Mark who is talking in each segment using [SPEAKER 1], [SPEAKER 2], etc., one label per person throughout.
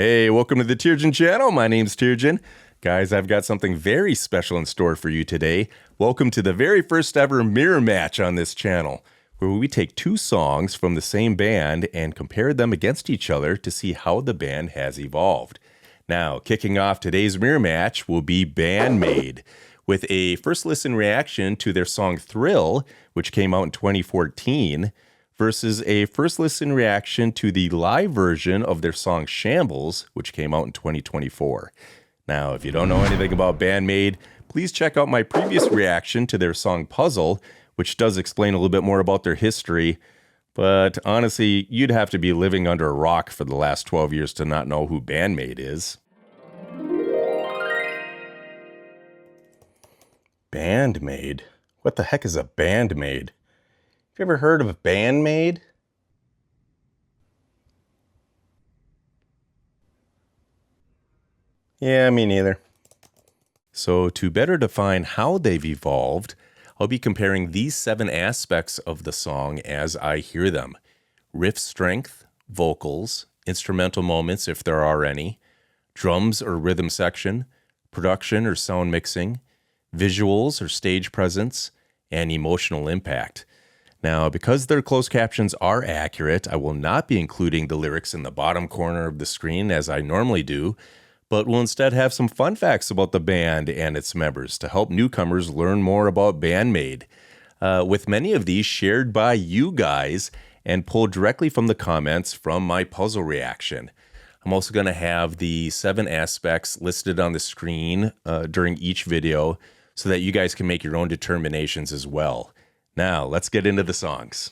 [SPEAKER 1] Hey, welcome to the Tearjan channel. My name's Tearjan. Guys, I've got something very special in store for you today. Welcome to the very first ever mirror match on this channel, where we take two songs from the same band and compare them against each other to see how the band has evolved. Now, kicking off today's mirror match will be BAND-MAID, with a first listen reaction to their song Thrill, which came out in 2014, versus a first listen reaction to the live version of their song Shambles, which came out in 2024. Now, if you don't know anything about BAND-MAID, please check out my previous reaction to their song Puzzle, which does explain a little bit more about their history. But honestly, you'd have to be living under a rock for the last 12 years to not know who BAND-MAID is. BAND-MAID? What the heck is a BAND-MAID? You ever heard of BAND-MAID? Yeah, me neither. So to better define how they've evolved, I'll be comparing these 7 aspects of the song as I hear them: riff strength, vocals, instrumental moments if there are any, drums or rhythm section, production or sound mixing, visuals or stage presence, and emotional impact. Now, because their closed captions are accurate, I will not be including the lyrics in the bottom corner of the screen as I normally do, but will instead have some fun facts about the band and its members to help newcomers learn more about BAND-MAID, with many of these shared by you guys and pulled directly from the comments from my puzzle reaction. I'm also going to have the 7 aspects listed on the screen during each video so that you guys can make your own determinations as well. Now, let's get into the songs.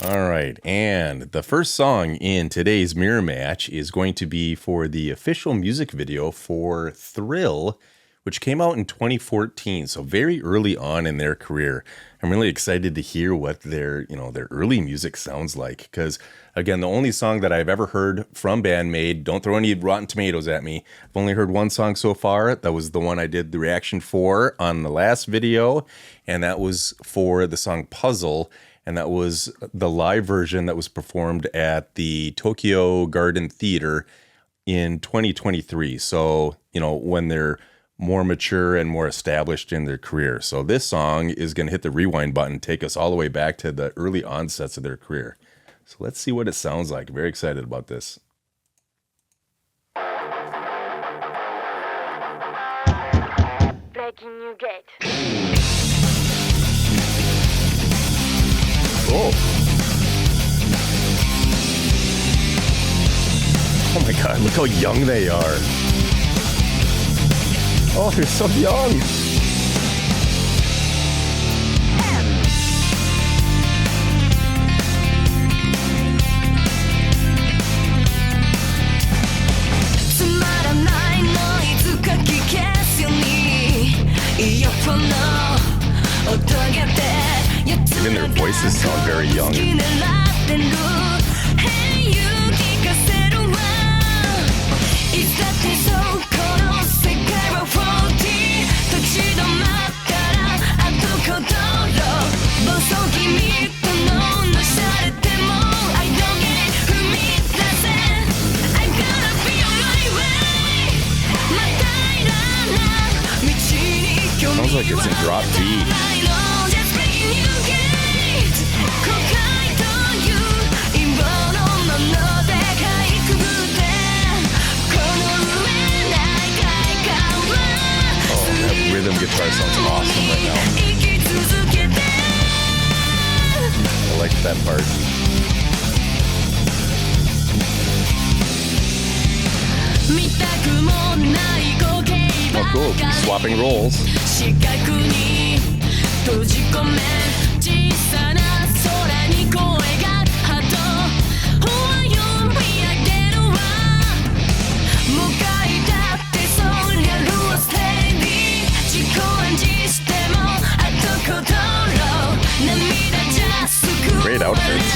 [SPEAKER 1] All right, and the first song in today's mirror match is going to be for the official music video for Thrill, which came out in 2014, so very early on in their career. I'm really excited to hear what their early music sounds like, because again, the only song that I've ever heard from BAND-MAID, don't throw any Rotten Tomatoes at me, I've only heard one song so far. That was the one I did the reaction for on the last video, and that was for the song Puzzle, and that was the live version that was performed at the Tokyo Garden Theater in 2023. So, when they're more mature and more established in their career. So this song is going to hit the rewind button, take us all the way back to the early onsets of their career. So let's see what it sounds like. Very excited about this.
[SPEAKER 2] Breaking new gate.
[SPEAKER 1] Oh. Oh my God, look how young they are. Oh, they're so young. Even their voices sound very young. Sounds like it's in drop D. Rhythm guitar sounds awesome right now. I like that part. Oh cool, swapping roles. Great outfits.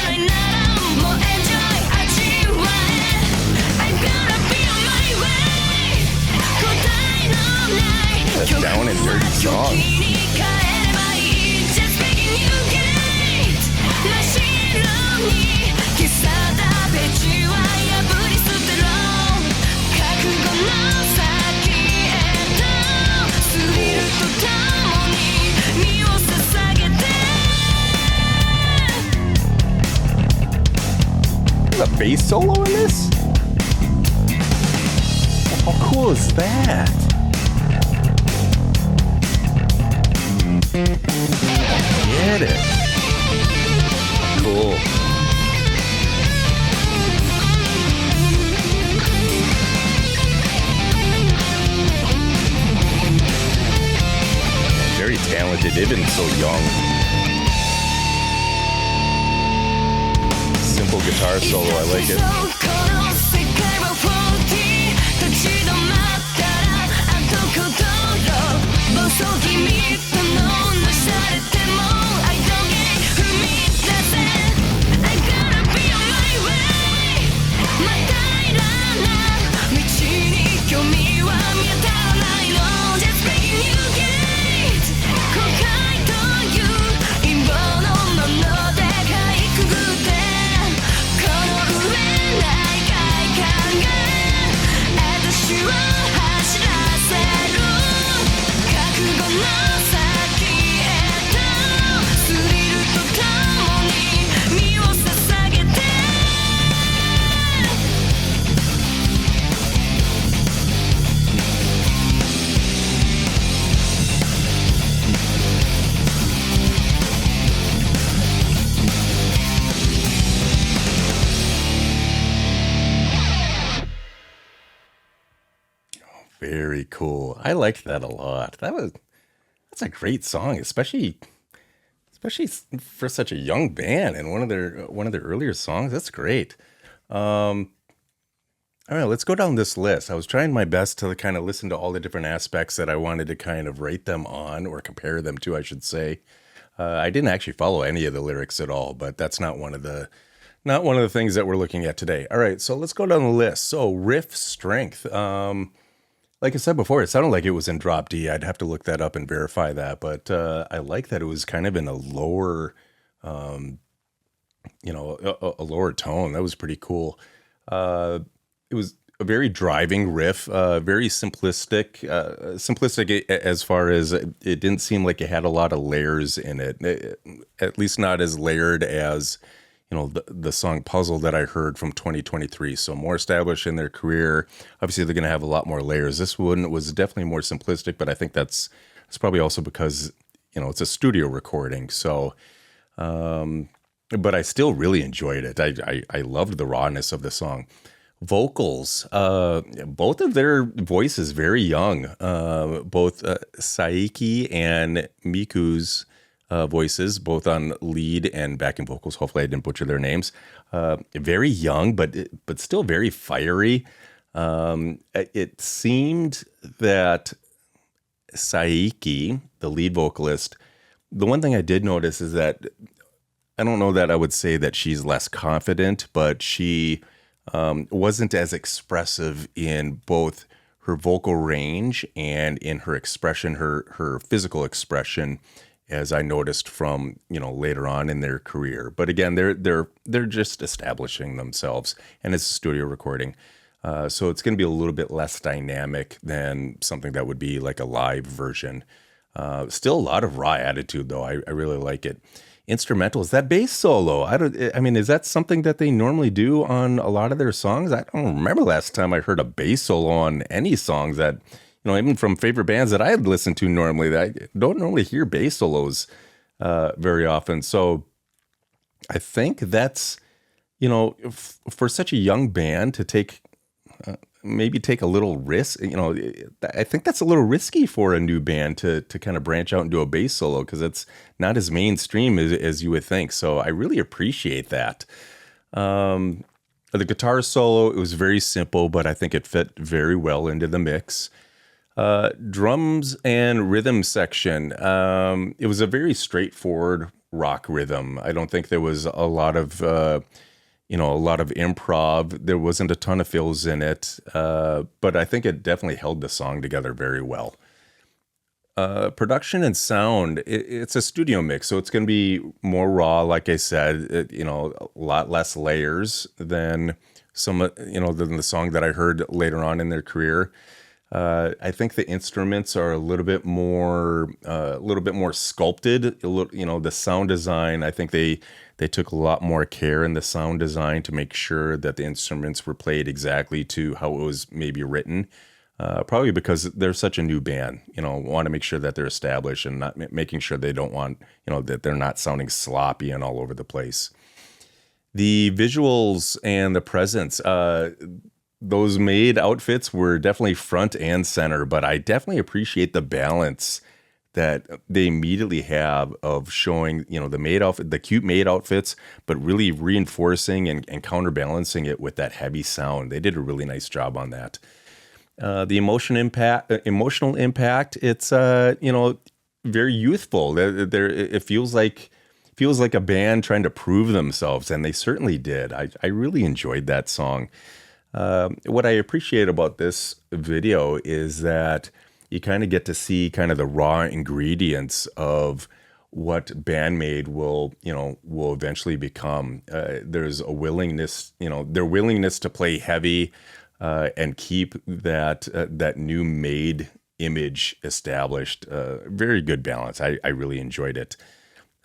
[SPEAKER 1] That's down and dirty song. bass solo in this? How cool is that? Get it. Cool. Very talented, even so young. Simple guitar solo, I like it. Very cool. I liked that a lot. That's a great song, especially for such a young band and one of their earlier songs. That's great. All right, let's go down this list. I was trying my best to kind of listen to all the different aspects that I wanted to kind of rate them on or compare them to, I should say. I didn't actually follow any of the lyrics at all, but that's not one of the things that we're looking at today. All right, so let's go down the list. So riff strength. Like I said before, it sounded like it was in drop D. I'd have to look that up and verify that, but I like that it was kind of in a lower, a lower tone. That was pretty cool. It was a very driving riff, very simplistic as far as it didn't seem like it had a lot of layers in it, at least not as layered as the song Puzzle that I heard from 2023. So more established in their career. Obviously, they're going to have a lot more layers. This one was definitely more simplistic, but I think that's probably also because, it's a studio recording. So, but I still really enjoyed it. I loved the rawness of the song. Vocals, both of their voices very young. Both Saiki and Miku's voices, both on lead and backing vocals. Hopefully I didn't butcher their names. Very young, but still very fiery. It seemed that Saiki, the lead vocalist, the one thing I did notice is that I don't know that I would say that she's less confident, but she wasn't as expressive in both her vocal range and in her expression, her physical expression, as I noticed from later on in their career. But again, they're just establishing themselves, and it's a studio recording, so it's going to be a little bit less dynamic than something that would be like a live version. Still a lot of raw attitude, though. I really like it. Instrumentals, that bass solo. Is that something that they normally do on a lot of their songs? I don't remember last time I heard a bass solo on any songs that. Even from favorite bands that I had listened to normally, that I don't normally hear bass solos very often. So I think that's, for such a young band to take, maybe take a little risk, I think that's a little risky for a new band to kind of branch out and do a bass solo, because it's not as mainstream as you would think. So I really appreciate that. The guitar solo, it was very simple, but I think it fit very well into the mix. Drums and rhythm section. It was a very straightforward rock rhythm. I don't think there was a lot of improv. There wasn't a ton of fills in it, but I think it definitely held the song together very well. Production and sound, it's a studio mix, so it's going to be more raw. Like I said, a lot less layers than than the song that I heard later on in their career. I think the instruments are a little bit more sculpted. The sound design, I think they They took a lot more care in the sound design to make sure that the instruments were played exactly to how it was maybe written. Probably because they're such a new band, want to make sure that they're established and not making sure they don't want, that they're not sounding sloppy and all over the place. The visuals and the presence, those MAID outfits were definitely front and center, but I definitely appreciate the balance that they immediately have of showing, the MAID outfit, the cute MAID outfits, but really reinforcing and counterbalancing it with that heavy sound. They did a really nice job on that. The emotional impact, it's very youthful. It feels like a band trying to prove themselves, and they certainly did. I really enjoyed that song. What I appreciate about this video is that you kind of get to see kind of the raw ingredients of what BAND-MAID will eventually become. There's a willingness, their willingness to play heavy and keep that new MAID image established. Very good balance. I really enjoyed it.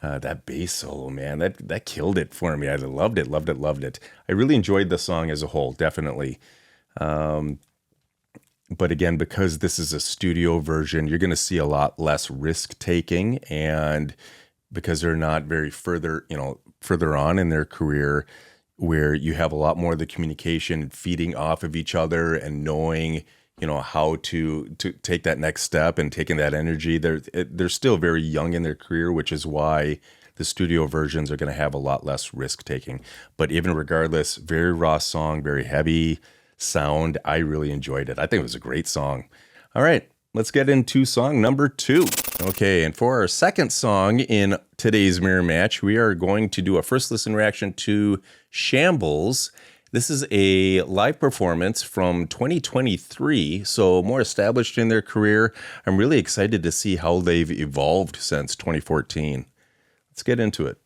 [SPEAKER 1] That bass solo, man, that killed it for me. I loved it. I really enjoyed the song as a whole, definitely. But again, because this is a studio version, you're going to see a lot less risk taking, and because they're not very further on in their career, where you have a lot more of the communication feeding off of each other and knowing, how to take that next step and taking that energy. They're still very young in their career, which is why the studio versions are going to have a lot less risk taking. But even regardless, very raw song, very heavy sound. I really enjoyed it. I think it was a great song. All right, let's get into song number 2. Okay, and for our second song in today's mirror match, we are going to do a first listen reaction to Shambles. This is a live performance from 2023, so more established in their career. I'm really excited to see how they've evolved since 2014. Let's get into it.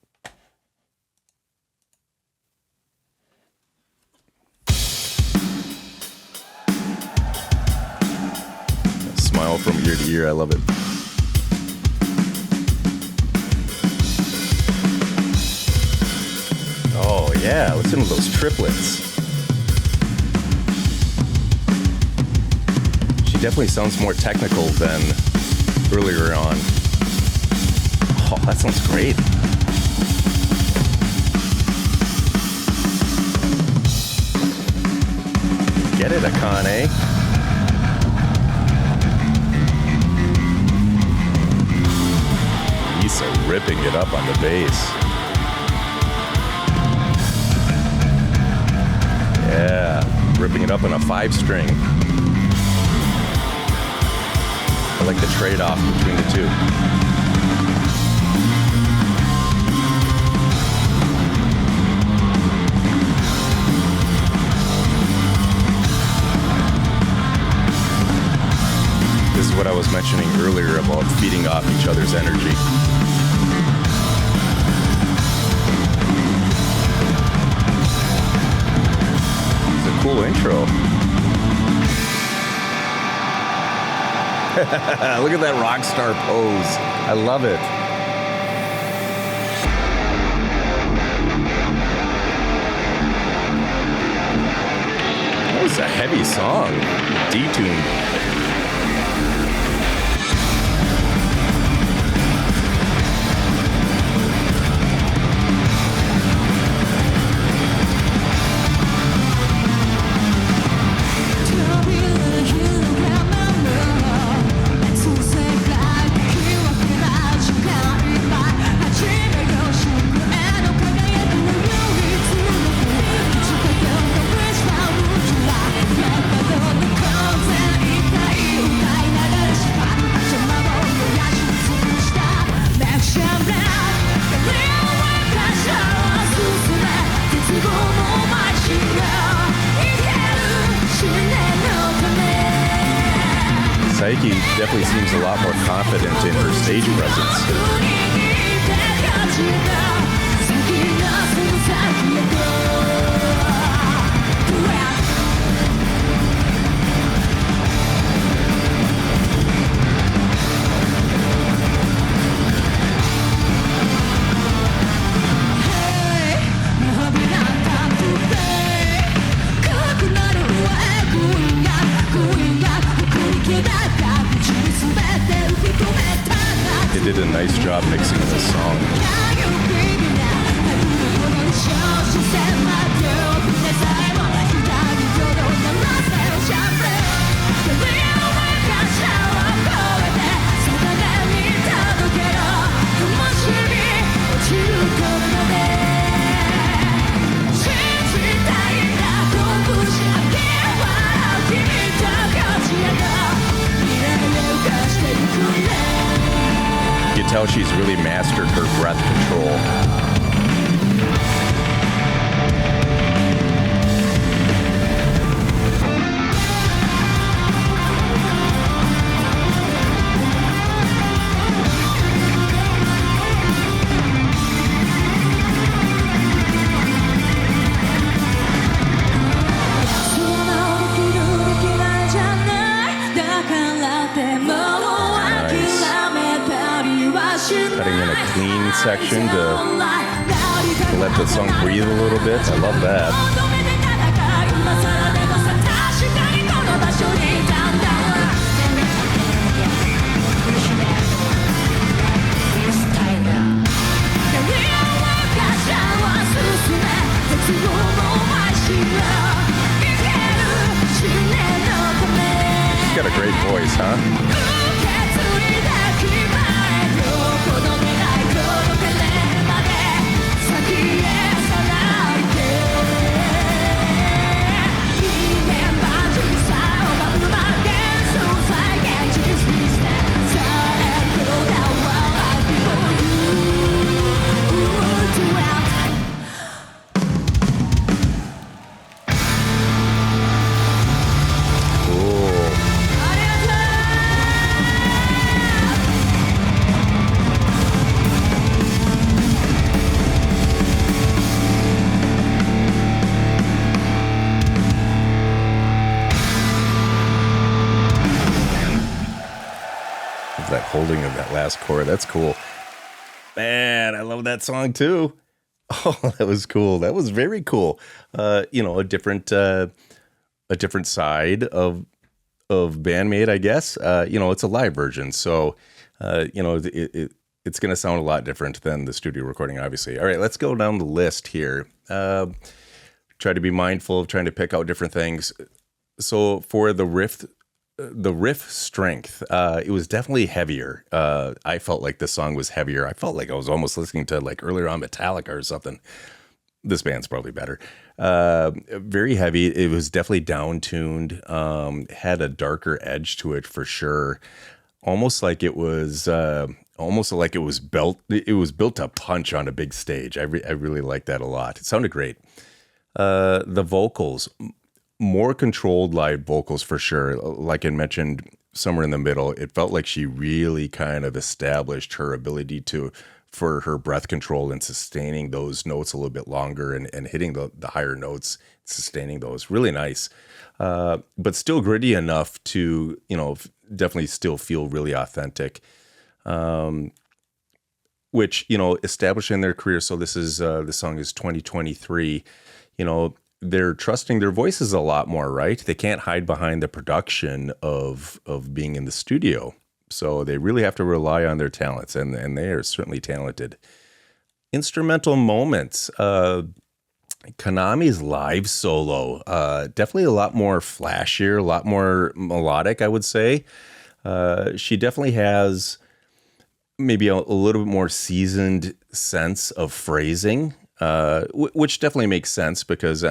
[SPEAKER 1] Smile from ear to ear. I love it. Oh, yeah. Listen to those triplets. She definitely sounds more technical than earlier on. Oh, that sounds great. Get it, Akane. Lisa ripping it up on the bass. Yeah, ripping it up on a 5-string. I like the trade-off between the two. This is what I was mentioning earlier about feeding off each other's energy. Cool intro. Look at that rock star pose. I love it. That was a heavy song. Detuned. Saiki definitely seems a lot more confident in her stage presence. nice job mixing this song. You can tell she's really mastered her breath control. Cutting in a clean section to let the song breathe a little bit. I love that. She's got a great voice, huh? That holding of that last chord, that's cool. Man, I love that song too. Oh, that was cool. That was very cool. A different side of BAND-MAID, I guess. It's a live version, so it's going to sound a lot different than the studio recording, obviously. All right, let's go down the list here. Try to be mindful of trying to pick out different things. So for the riff strength, it was definitely heavier. I felt like the song was heavier. I felt like I was almost listening to like earlier on Metallica or something. This band's probably better. Very heavy. It was definitely down-tuned. Had a darker edge to it for sure. Almost like it was built. It was built to punch on a big stage. I really like that a lot. It sounded great. The vocals. More controlled live vocals for sure. Like I mentioned, somewhere in the middle, it felt like she really kind of established her ability for her breath control and sustaining those notes a little bit longer and hitting the higher notes, sustaining those. Really nice. But still gritty enough to, definitely still feel really authentic. Which, establishing their career. So this song is 2023, they're trusting their voices a lot more, right? They can't hide behind the production of being in the studio. So they really have to rely on their talents, and they are certainly talented. Instrumental moments. Konami's live solo, definitely a lot more flashier, a lot more melodic, I would say. She definitely has maybe a little bit more seasoned sense of phrasing. Which definitely makes sense because,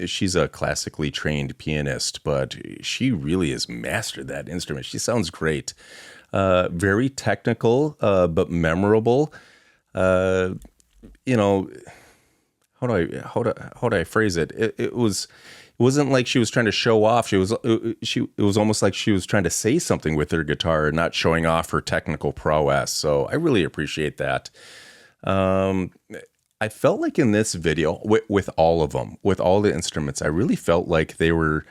[SPEAKER 1] she's a classically trained pianist, but she really has mastered that instrument. She sounds great. Very technical, but memorable. How do I phrase it? It wasn't like she was trying to show off. It was almost like she was trying to say something with her guitar, not showing off her technical prowess. So I really appreciate that. I felt like in this video, with all of them, with all the instruments, I really felt like they were,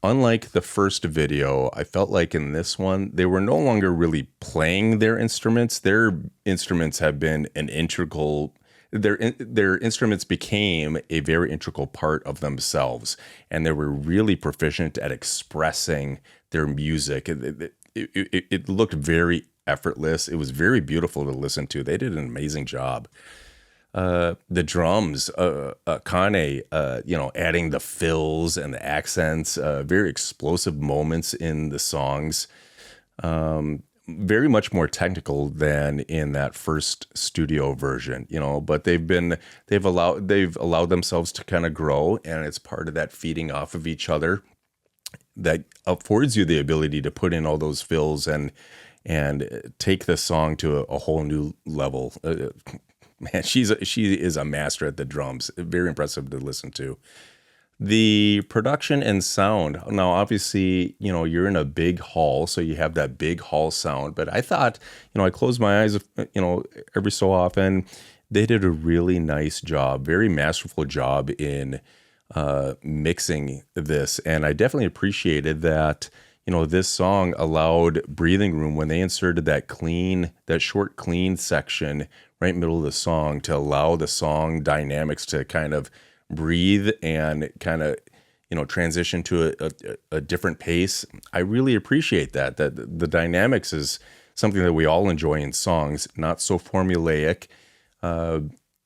[SPEAKER 1] unlike the first video, I felt like in this one, they were no longer really playing their instruments. Their instruments have been an integral, their instruments became a very integral part of themselves. And they were really proficient at expressing their music. It looked very effortless. It was very beautiful to listen to. They did an amazing job. The drums, Kane, adding the fills and the accents, very explosive moments in the songs. Very much more technical than in that first studio version, but they've allowed themselves to kind of grow, and it's part of that feeding off of each other that affords you the ability to put in all those fills and take the song to a whole new level. Man, she is a master at the drums. Very impressive to listen to. The production and sound. Now, obviously, you're in a big hall, so you have that big hall sound. But I thought, I closed my eyes, every so often. They did a really nice job, very masterful job in mixing this. And I definitely appreciated that, this song allowed breathing room when they inserted that short clean section right in the middle of the song to allow the song dynamics to kind of breathe and kind of transition to a different pace. I really appreciate that the dynamics is something that we all enjoy in songs, not so formulaic,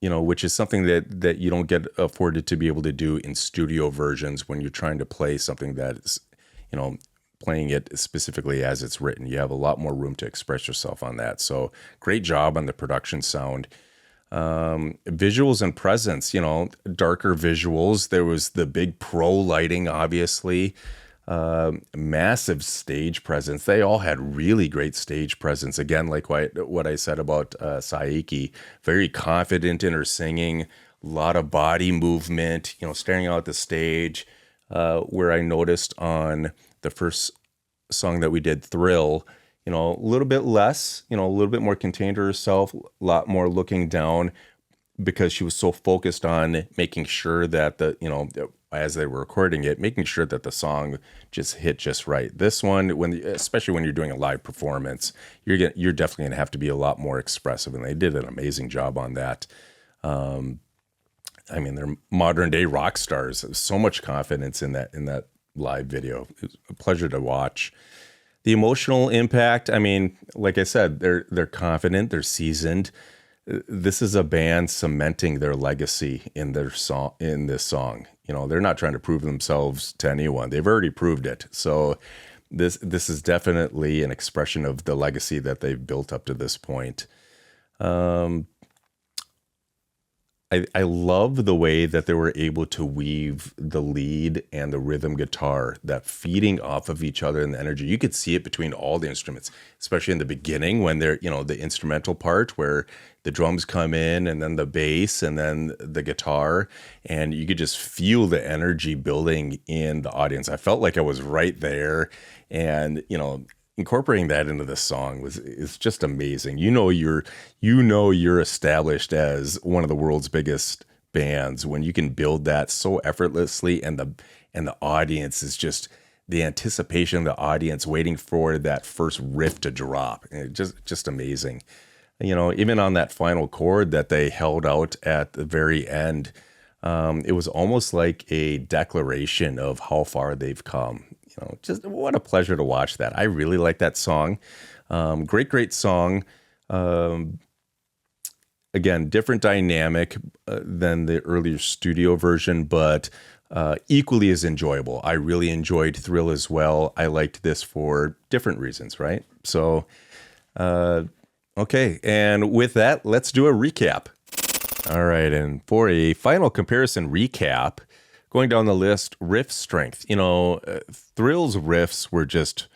[SPEAKER 1] which is something that you don't get afforded to be able to do in studio versions when you're trying to play something that is playing it specifically as it's written. You have a lot more room to express yourself on that. So great job on the production sound. Visuals and presence, darker visuals. There was the big pro lighting, obviously, massive stage presence. They all had really great stage presence. Again, like what I said about Saiki, very confident in her singing, a lot of body movement, staring out at the stage, where I noticed on the first song that we did, Thrill, a little bit less, a little bit more contained to herself, a lot more looking down, because she was so focused on making sure that as they were recording it, making sure that the song just hit just right. This one, especially when you're doing a live performance, you're definitely going to have to be a lot more expressive, and they did an amazing job on that. They're modern day rock stars. So much confidence in that live video. It was a pleasure to watch. The emotional impact, like I said, they're confident, they're seasoned. This is a band cementing their legacy in this song. They're not trying to prove themselves to anyone. They've already proved it. So this is definitely an expression of the legacy that they've built up to this point. I love the way that they were able to weave the lead and the rhythm guitar, that feeding off of each other and the energy. You could see it between all the instruments, especially in the beginning when they're, the instrumental part where the drums come in and then the bass and then the guitar, and you could just feel the energy building in the audience. I felt like I was right there, and, incorporating that into the song is just amazing. You're established as one of the world's biggest bands when you can build that so effortlessly, and the audience is just the anticipation of the audience waiting for that first riff to drop. And just amazing. Even on that final chord that they held out at the very end, it was almost like a declaration of how far they've come. Just what a pleasure to watch that. I really like that song. Great song. Again, different dynamic than the earlier studio version, but equally as enjoyable. I really enjoyed Thrill as well. I liked this for different reasons, right? So, okay. And with that, let's do a recap. All right. And for a final comparison recap, going down the list, riff strength. Thrill's riffs were just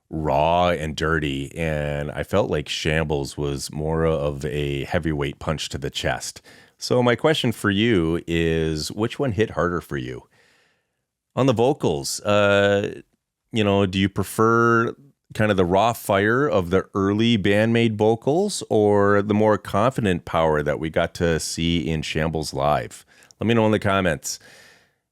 [SPEAKER 1] raw and dirty, and I felt like Shambles was more of a heavyweight punch to the chest. So my question for you is, which one hit harder for you? On the vocals, do you prefer kind of the raw fire of the early BAND-MAID vocals, or the more confident power that we got to see in Shambles live? Let me know in the comments.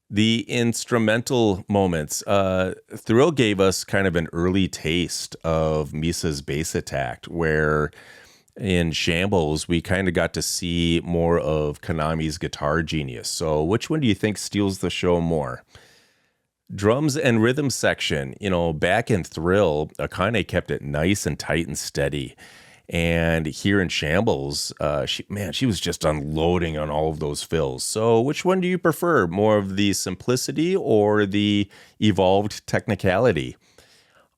[SPEAKER 1] The instrumental moments, Thrill gave us kind of an early taste of Misa's bass attack, where in Shambles, we kind of got to see more of Konami's guitar genius. So which one do you think steals the show more? Drums and rhythm section, back in Thrill, Akane kept it nice and tight and steady. And here in Shambles, she was just unloading on all of those fills. So which one do you prefer? More of the simplicity or the evolved technicality?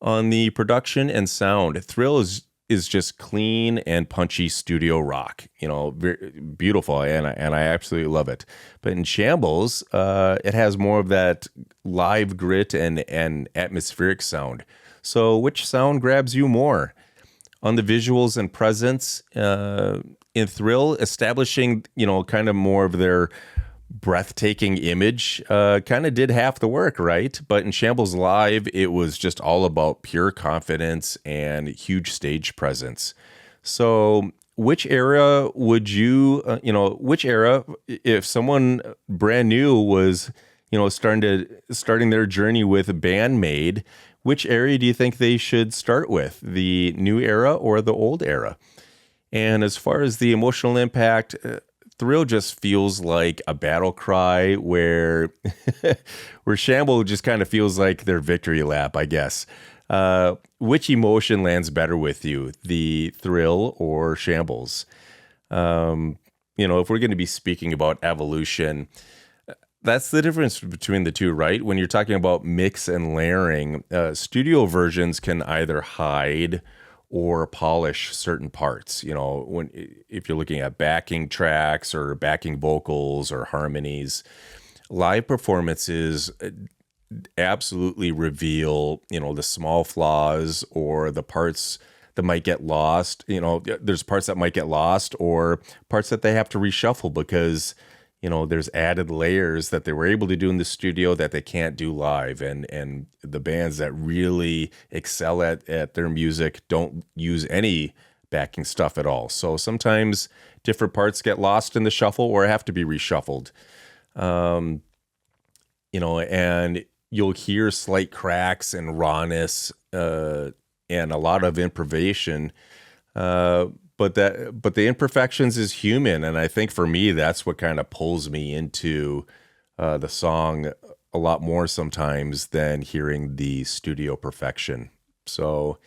[SPEAKER 1] On the production and sound, Thrill is just clean and punchy studio rock. Very beautiful, and I absolutely love it. But in Shambles, it has more of that live grit and atmospheric sound. So, which sound grabs you more? On the visuals and presence, in Thrill, establishing kind of more of their breathtaking image kind of did half the work, right? But in Shambles Live, it was just all about pure confidence and huge stage presence. So which era would you, which era, if someone brand new was, starting their journey with BAND-MAID, which area do you think they should start with, the new era or the old era? And as far as the emotional impact, Thrill just feels like a battle cry where where Shamble just kind of feels like their victory lap, I guess. Which emotion lands better with you, the Thrill or Shambles? If we're going to be speaking about evolution, that's the difference between the two, right? When you're talking about mix and layering, studio versions can either hide or polish certain parts. If you're looking at backing tracks or backing vocals or harmonies, live performances absolutely reveal, the small flaws or the parts that might get lost. There's parts that might get lost or parts that they have to reshuffle because there's added layers that they were able to do in the studio that they can't do live. And the bands that really excel at their music don't use any backing stuff at all. So sometimes different parts get lost in the shuffle or have to be reshuffled. And you'll hear slight cracks and rawness and a lot of improvisation. But the imperfections is human, and I think for me that's what kind of pulls me into the song a lot more sometimes than hearing the studio perfection. So,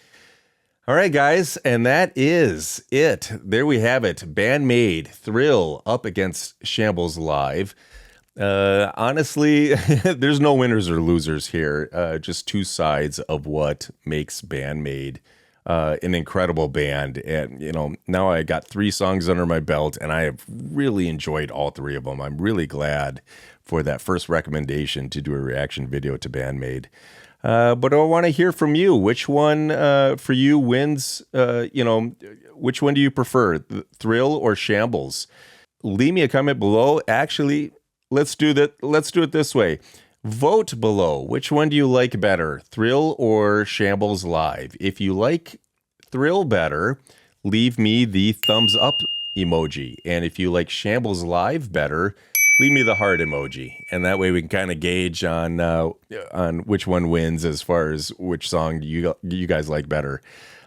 [SPEAKER 1] all right, guys, and that is it. There we have it. BAND-MAID, Thrill up against Shambles Live. Honestly, there's no winners or losers here. Just two sides of what makes BAND-MAID an incredible band. And, now I got 3 songs under my belt and I have really enjoyed all 3 of them. I'm really glad for that first recommendation to do a reaction video to BAND-MAID. But I want to hear from you. Which one for you wins? Which one do you prefer, Thrill or Shambles? Leave me a comment below. Actually, let's do that. Let's do it this way. Vote below. Which one do you like better, Thrill or Shambles Live? If you like Thrill better, leave me the thumbs up emoji. And if you like Shambles Live better, leave me the heart emoji. And that way we can kind of gauge on which one wins as far as which song you guys like better.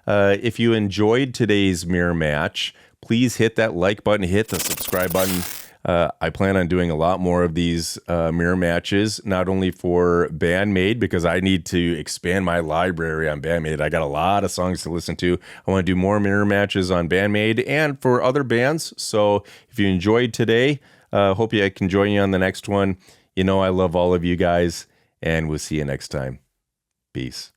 [SPEAKER 1] If you enjoyed today's mirror match, please hit that like button, hit the subscribe button. I plan on doing a lot more of these mirror matches, not only for BAND-MAID, because I need to expand my library on BAND-MAID. I got a lot of songs to listen to. I want to do more mirror matches on BAND-MAID and for other bands. So if you enjoyed today, hope I can join you on the next one. I love all of you guys, and we'll see you next time. Peace.